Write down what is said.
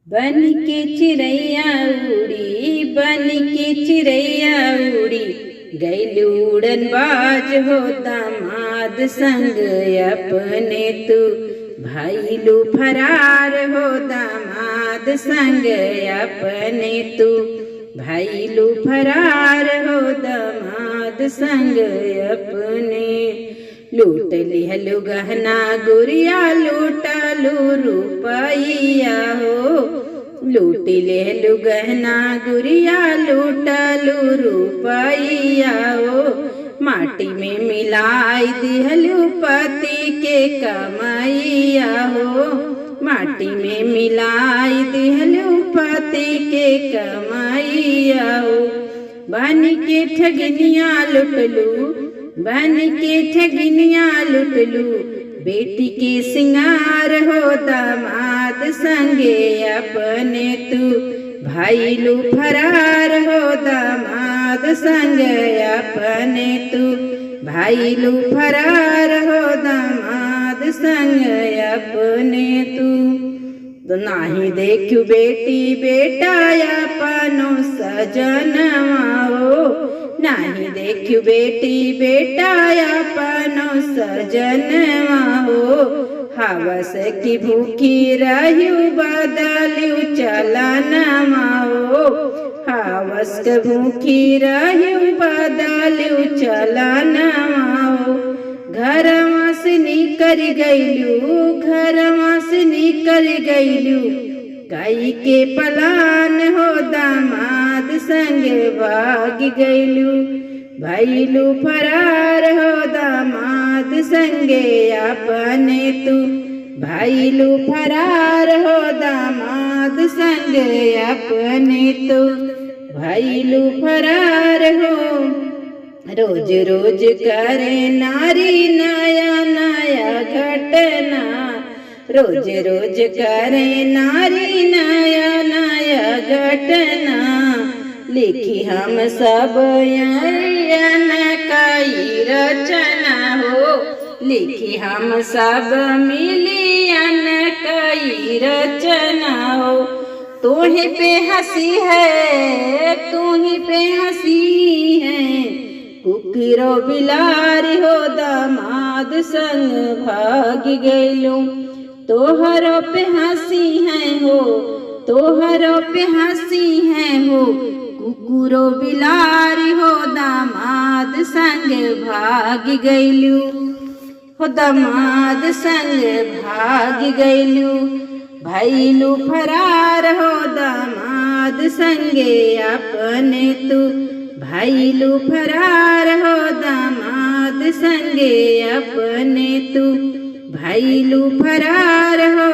बन के चिड़ैया उड़ी, बन के चिड़ैया उड़ी, गैलू उड़न बाज हो दामाद संग अपने तू, भइलू फरार हो दामाद संग अपने तू, भइलू फरार हो दामाद संग अपने। लूट लिहलु गहना गुड़िया लूटलू रुपैया हो, लूट लिहलु गहना गुड़िया लूटलू रुपैया हो, माटी में मिलाई दिहलु पति के कमैया हो, माटी में मिलाई दिहलु पति के कमैया हो। बन के ठगनिया लुटलू, बन के ठगनिया लुटलू, बेटी के सिंगार हो दामाद संगे अपने तू, भइलू फरार हो दामाद संगे अपने तू, भइलू फरार हो दामाद संगे अपने तू। तो नाही देखू बेटी बेटा अपनो सजनवा हो, नाही देखू बेटी बेटा अपनो सजनवा हो, हवस की भूखी रहू बदलू चलनवा हो, हवस के भूखी रहू बदलू चलनवा हो। घरवा से निकर गैलू, घरवा से निकर गैलू, गाई के पलान हो दामाद संग भाग गैलू, भइलू फरार हो दामाद संगे अपने तू, भइलू फरार हो दामाद संगे अपने तू, भइलू फरार हो। रोज रोज करे नारी नया नया घटना, रोज रोज करे नारी नया नया घटना, लिखी हम सब यन कई रचना हो, लिखी हम सब मिलियन कई रचना हो। तूही पे हंसी है, तूही पे हंसी है, कुकरो बिलारी हो दामाद संग भाग गैलू, तोहरो पे हंसी है हो, तोहरो पे हंसी है हो, कुकुरो बिलारी हो दामाद संग भाग गैलू, हो दामाद संग भाग गैलू, भइलू फरार हो दामाद संगे अपने तू, भइलू फरार हो दामाद संगे अपने तू, भइलू फरार हो।